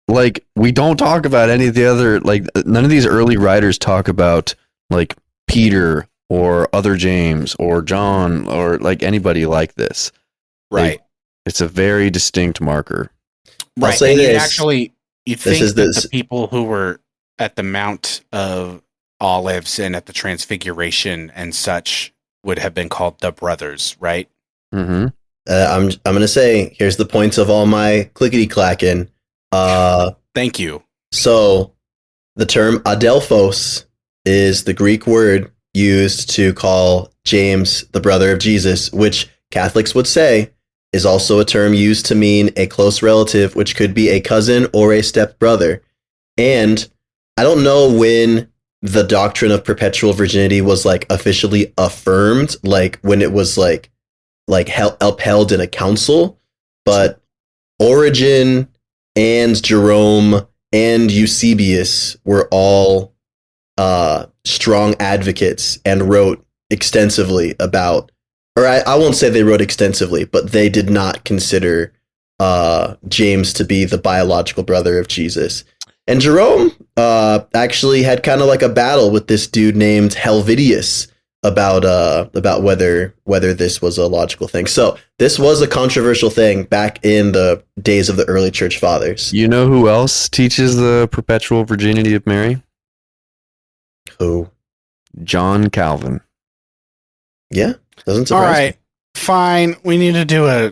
like, we don't talk about any of the other. Like, none of these early writers talk about like Peter or other James or John or like anybody like this. Right. It's a very distinct marker. Right. I'll say and this. Actually. You'd think that the people who were at the Mount of Olives and at the Transfiguration and such would have been called the brothers, right? Mm-hmm. I'm going to say, here's the points of all my clickety-clacking. Thank you. So, the term adelphos is the Greek word used to call James the brother of Jesus, which Catholics would say is also a term used to mean a close relative, which could be a cousin or a stepbrother. And I don't know when the doctrine of perpetual virginity was like officially affirmed, like when it was like upheld in a council, but Origen and Jerome and Eusebius were all strong advocates and wrote extensively about, or I won't say they wrote extensively, but they did not consider James to be the biological brother of Jesus. And Jerome actually had kind of like a battle with this dude named Helvidius about whether this was a logical thing. So this was a controversial thing back in the days of the early church fathers. You know who else teaches the perpetual virginity of Mary? Who? John Calvin. Yeah. Doesn't surprise All right, me. fine. We need to do a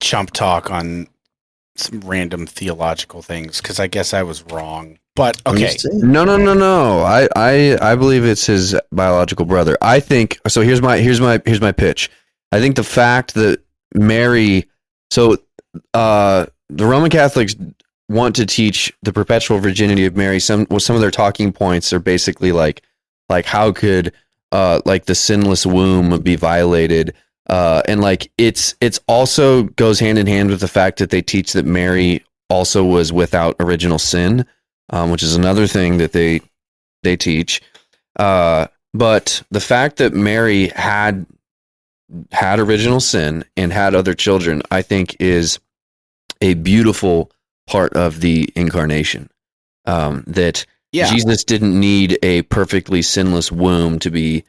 chump talk on some random theological things because I guess I was wrong. But okay, no. I believe it's his biological brother. I think so. Here's my pitch. I think the fact that Mary, so the Roman Catholics want to teach the perpetual virginity of Mary. Some of their talking points are basically like how could like the sinless womb be violated, and like it's also goes hand in hand with the fact that they teach that Mary also was without original sin, which is another thing that they teach. But the fact that Mary had original sin and had other children, I think, is a beautiful part of the incarnation. That. Yeah. Jesus didn't need a perfectly sinless womb to be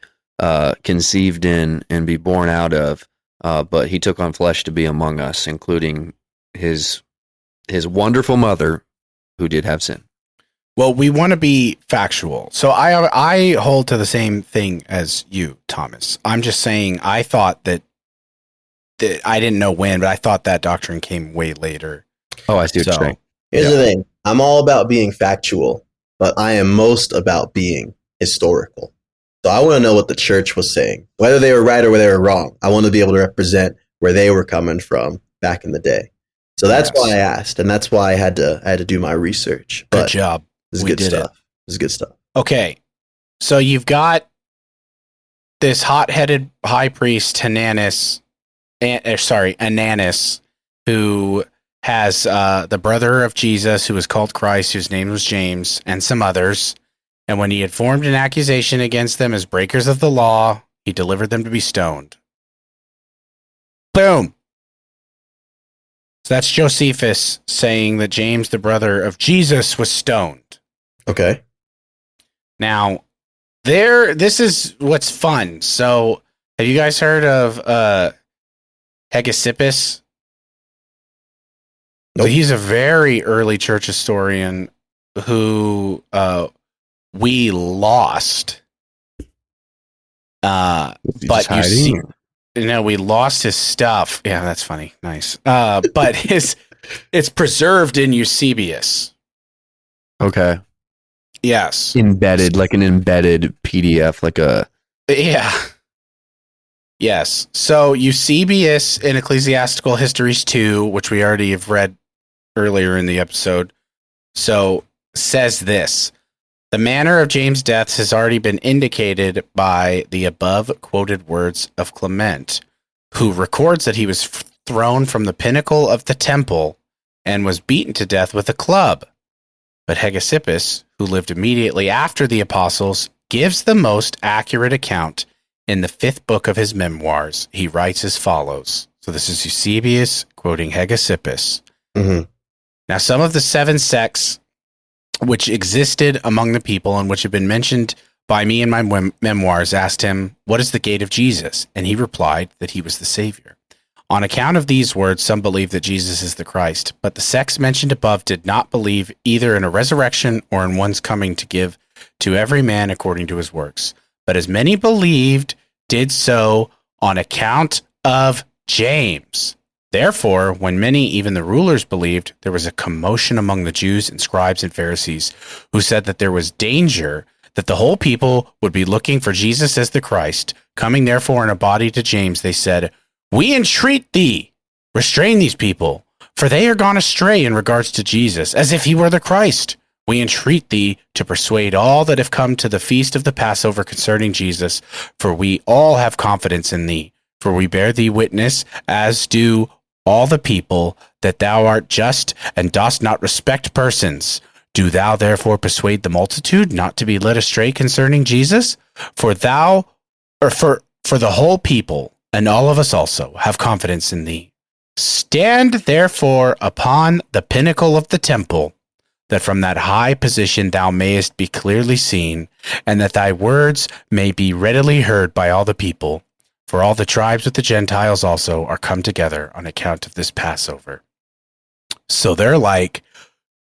conceived in and be born out of, but he took on flesh to be among us, including his wonderful mother, who did have sin. Well, we want to be factual. So I hold to the same thing as you, Thomas. I'm just saying I thought that I didn't know when, but I thought that doctrine came way later. Oh, I see what you're saying. Here's the thing. I'm all about being factual, but I am most about being historical. So I want to know what the church was saying, whether they were right or whether they were wrong. I want to be able to represent where they were coming from back in the day. So that's why I asked, and that's why I had to do my research. But good job. This is good stuff. This is good stuff. Okay, so you've got this hot-headed high priest Ananus, who has the brother of Jesus, who was called Christ, whose name was James, and some others. And when he had formed an accusation against them as breakers of the law, he delivered them to be stoned. Boom. So that's Josephus saying that James, the brother of Jesus, was stoned. Okay. Now, this is what's fun. So, have you guys heard of Hegesippus? Nope. So he's a very early church historian who we lost. But you see, we lost his stuff. Yeah, that's funny. Nice. But it's preserved in Eusebius. Okay. Yes. Embedded, like an embedded PDF, like a... Yeah. Yes. So Eusebius in Ecclesiastical Histories 2, which we already have read earlier in the episode, so says this: the manner of James' deaths has already been indicated by the above quoted words of Clement, who records that he was thrown from the pinnacle of the temple and was beaten to death with a club. But Hegesippus, who lived immediately after the apostles, gives the most accurate account. In the 5th book of his memoirs, he writes as follows. So this is Eusebius quoting Hegesippus. Mm-hmm. Now, some of the 7 sects which existed among the people and which have been mentioned by me in my memoirs asked him, "What is the gate of Jesus?" And he replied that he was the Savior. On account of these words, some believe that Jesus is the Christ, but the sects mentioned above did not believe either in a resurrection or in one's coming to give to every man according to his works. But as many believed, did so on account of James. Therefore, when many, even the rulers, believed, there was a commotion among the Jews and scribes and Pharisees, who said that there was danger that the whole people would be looking for Jesus as the Christ. Coming therefore in a body to James, they said, "We entreat thee, restrain these people, for they are gone astray in regards to Jesus, as if he were the Christ. We entreat thee to persuade all that have come to the feast of the Passover concerning Jesus, for we all have confidence in thee. For we bear thee witness, as do all the people, that thou art just and dost not respect persons. Do thou therefore persuade the multitude not to be led astray concerning Jesus? For the whole people, and all of us also, have confidence in thee. Stand therefore upon the pinnacle of the temple, that from that high position thou mayest be clearly seen, and that thy words may be readily heard by all the people. For all the tribes with the Gentiles also are come together on account of this Passover." So they're like,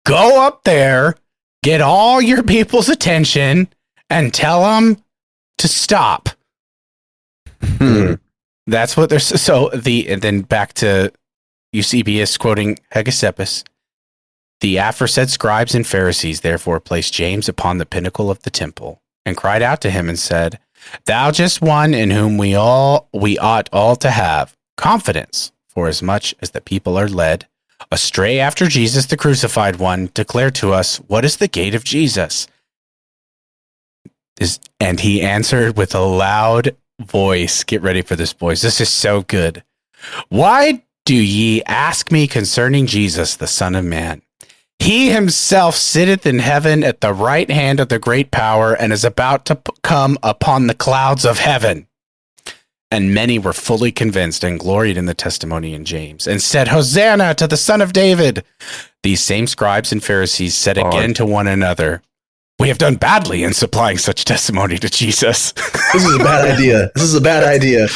go up there, get all your people's attention, and tell them to stop. That's what they're... And then back to Eusebius quoting Hegesippus. The aforesaid scribes and Pharisees therefore placed James upon the pinnacle of the temple, and cried out to him and said, "Thou just one in whom we ought all to have confidence, for as much as the people are led astray after Jesus the crucified one, declare to us, what is the gate of Jesus?" And he answered with a loud voice. Get ready for this, boys. This is so good. "Why do ye ask me concerning Jesus, the Son of Man? He himself sitteth in heaven at the right hand of the great power, and is about to come upon the clouds of heaven." And many were fully convinced and gloried in the testimony in James, and said, "Hosanna to the Son of David." These same scribes and Pharisees said again to one another, "We have done badly in supplying such testimony to Jesus." This is a bad idea. This is a bad idea.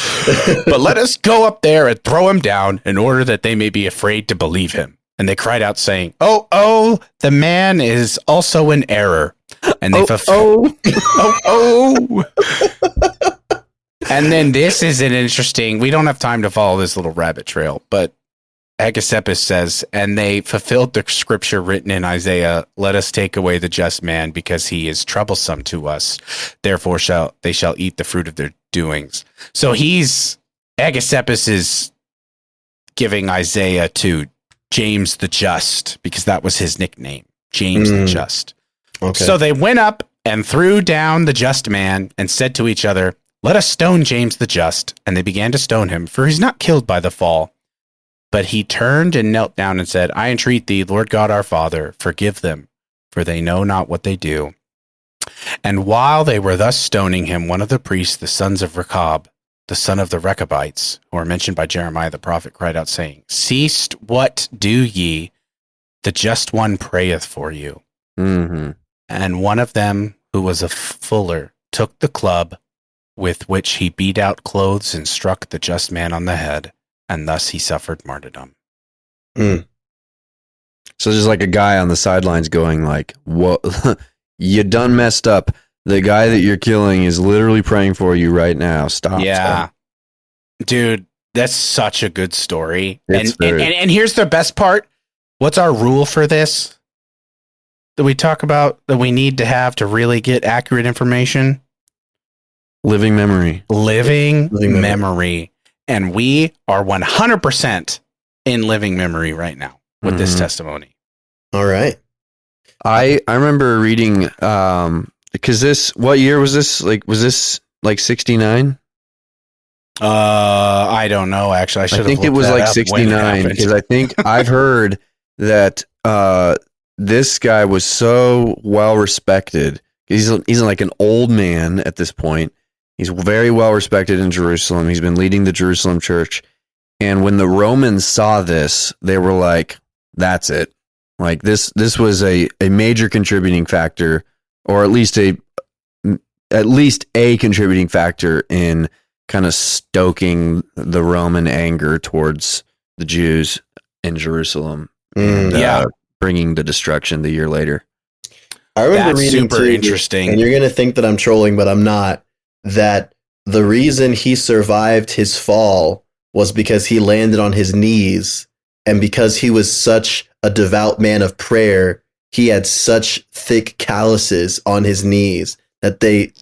"But let us go up there and throw him down, in order that they may be afraid to believe him." And they cried out, saying, Oh, the man is also in error. And they And then this is an interesting, we don't have time to follow this little rabbit trail, but Hegesippus says, "And they fulfilled the scripture written in Isaiah, let us take away the just man, because he is troublesome to us. Therefore they shall eat the fruit of their doings." So Hegesippus is giving Isaiah to James the Just, because that was his nickname, James the Just. Okay. So they went up and threw down the just man and said to each other, "Let us stone James the Just." And they began to stone him, for he's not killed by the fall. But he turned and knelt down and said, I entreat thee, Lord God our Father, forgive them, for they know not what they do. And while they were thus stoning him, one of the priests, the sons of Rechab, the son of the Rechabites, who are mentioned by Jeremiah the prophet, cried out, saying, Cease, what do ye? The just one prayeth for you. Mm-hmm. And one of them, who was a fuller, took the club with which he beat out clothes and struck the just man on the head. And thus he suffered martyrdom. Mm. So there's like a guy on the sidelines going like, "What? You done messed up. The guy that you're killing is literally praying for you right now. Stop." Yeah, stop. Dude, that's such a good story. It's And here's the best part. What's our rule for this that we talk about that we need to have to really get accurate information? Living memory. Living memory. And we are 100% in living memory right now with this testimony. All right. I remember reading because what year was this? Was this 69? I don't know actually. I think it was 69 because I think I've heard that this guy was so well respected. He's like an old man at this point. He's very well respected in Jerusalem. He's been leading the Jerusalem church. And when the Romans saw this, they were like, that's it. Like this was a major contributing factor, or at least a contributing factor in kind of stoking the Roman anger towards the Jews in Jerusalem and bringing the destruction the year later. I remember reading super interesting. And you're going to think that I'm trolling, but I'm not. That the reason he survived his fall was because he landed on his knees, and because he was such a devout man of prayer, he had such thick calluses on his knees that they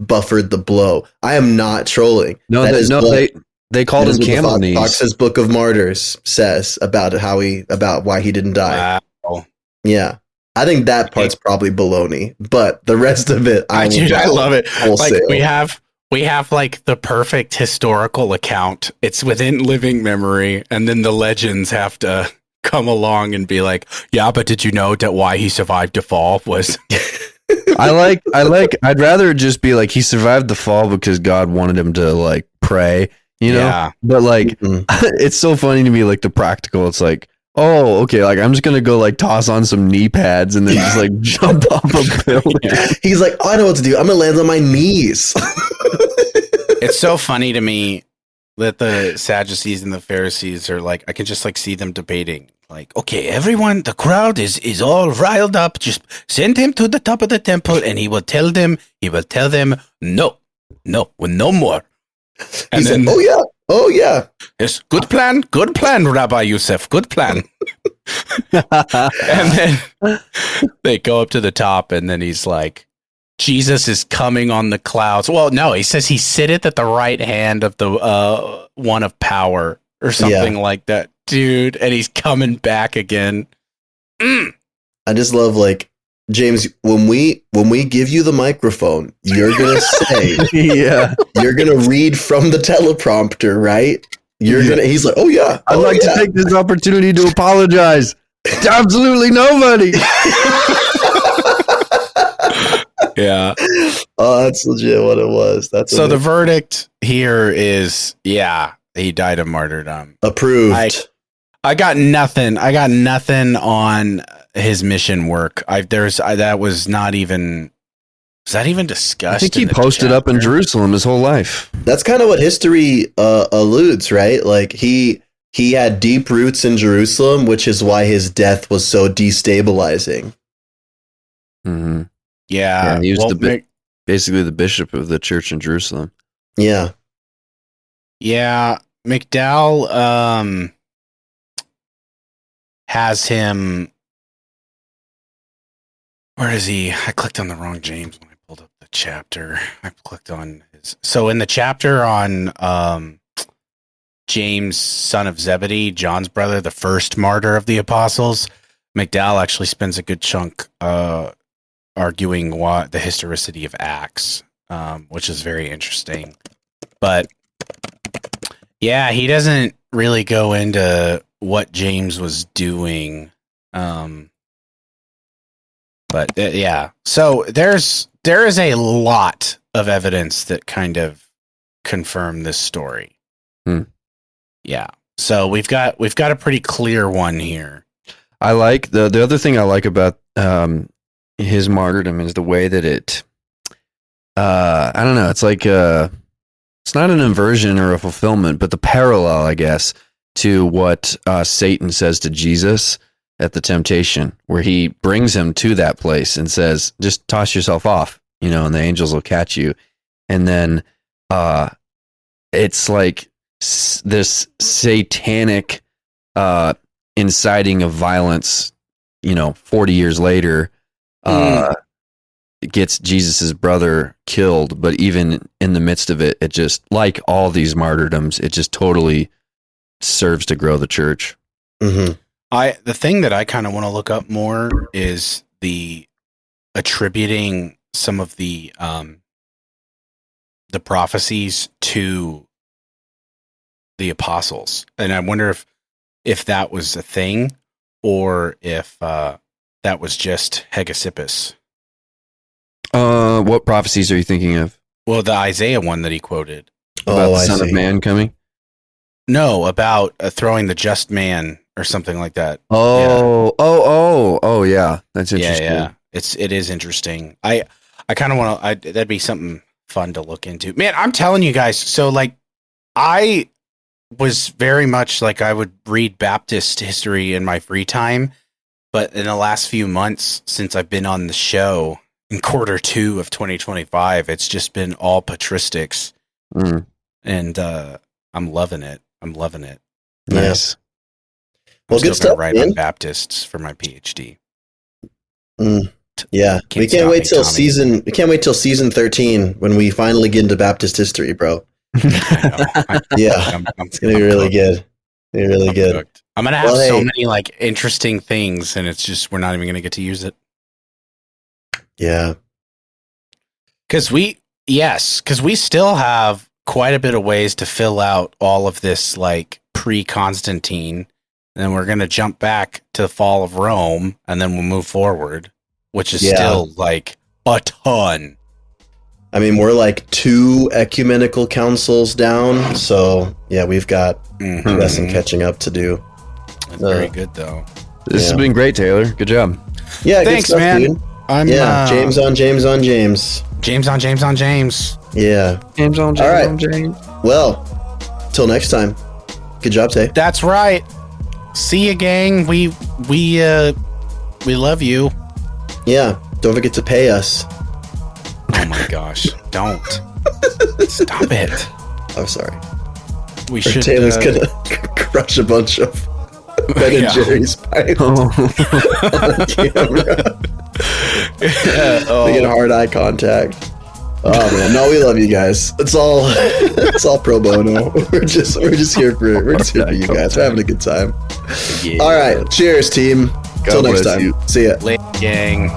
buffered the blow. I am not trolling. They called him camel knees. Fox's Book of Martyrs says about why he didn't die. Wow. Yeah. I think that part's probably baloney, but the rest of it, I love it. Wholesale. Like we have like the perfect historical account. It's within living memory, and then the legends have to come along and be like, yeah, but did you know that why he survived the fall was? I'd rather just be like he survived the fall because God wanted him to like pray, you know. Yeah. But like, it's so funny to me, like the practical. It's like, oh, okay, like I'm just gonna go like toss on some knee pads and then just like jump off a building. He's like, oh, I know what to do. I'm gonna land on my knees. It's so funny to me that the Sadducees and the Pharisees are like, I can just like see them debating. Like, okay, everyone, the crowd is all riled up. Just send him to the top of the temple, and he will tell them, no more. And then, like, oh yeah. Yes, good plan, Rabbi Yosef, good plan. And then they go up to the top, and then he's like, Jesus is coming on the clouds. Well, no, he says he sitteth at the right hand of the one of power or something like that, dude. And he's coming back again. I just love, like, James, when we give you the microphone, you're gonna say, you're gonna read from the teleprompter, right? He's like, oh yeah, I'd like to take this opportunity to apologize to absolutely nobody. Yeah. Oh, that's legit what it was. That's so amazing. The verdict here is, he died of martyrdom. Approved. I got nothing. On his mission work. That was not even. Was that even discussed? I think he posted up in Jerusalem his whole life. That's kind of what history alludes, right? Like he had deep roots in Jerusalem, which is why his death was so destabilizing. Mm-hmm. Yeah, he was basically the bishop of the church in Jerusalem. Yeah. McDowell has him. Where is he? I clicked on the wrong James when I pulled up the chapter. I clicked on his. So in the chapter on James, son of Zebedee, John's brother, the first martyr of the apostles, McDowell actually spends a good chunk arguing the historicity of Acts, which is very interesting. But Yeah, he doesn't really go into what James was doing. But yeah, so there is a lot of evidence that kind of confirm this story. Yeah, so we've got a pretty clear one here. I like the other thing I like about his martyrdom is the way that it. I don't know. It's like it's not an inversion or a fulfillment, but the parallel, I guess, to what Satan says to Jesus at the temptation, where he brings him to that place and says, just toss yourself off, and the angels will catch you. And then it's like this satanic inciting of violence, 40 years later, gets Jesus's brother killed. But even in the midst of it, it just, like all these martyrdoms, it just totally serves to grow the church. Mm-hmm. The thing that I kind of want to look up more is the attributing some of the prophecies to the apostles, and I wonder if that was a thing or if that was just Hegesippus. What prophecies are you thinking of? Well, the Isaiah one that he quoted about the Son of Man coming. No, about throwing the just man or something like that. Yeah. That's interesting. Yeah. It is interesting. I kind of want to. That'd be something fun to look into. Man, I'm telling you guys. So like, I was very much like I would read Baptist history in my free time, but in the last few months since I've been on the show in Q2 of 2025, it's just been all patristics, and I'm loving it. Nice. Well, good stuff. Write on Baptists for my PhD. Yeah, we can't wait till season 13 when we finally get into Baptist history, bro. It's gonna be really good. Good. I'm gonna have so many like interesting things, and it's just we're not even gonna get to use it. Yeah, because we still have quite a bit of ways to fill out all of this like pre-Constantine, and then we're gonna jump back to the fall of Rome, and then we'll move forward, which is still like a ton. I mean, we're like 2 ecumenical councils down, so yeah, we've got some catching up to do. That's very good, though. This has been great, Taylor. Good job. Yeah, thanks, good stuff, man. Dude. James on James on James. James on James on James. Yeah. James on James. All right. On James. Well, till next time. Good job, Tay. That's right. See you, gang. We love you. Yeah. Don't forget to pay us. Oh my gosh! Don't stop it. I'm sorry. We should. Taylor's gonna crush a bunch of Ben and Jerry's pipes on camera. They get hard eye contact. Oh man, no, we love you guys. It's all pro bono. We're just here for you guys. We're having a good time. Yeah. All right, cheers, team. Till next time. See ya. Later, gang.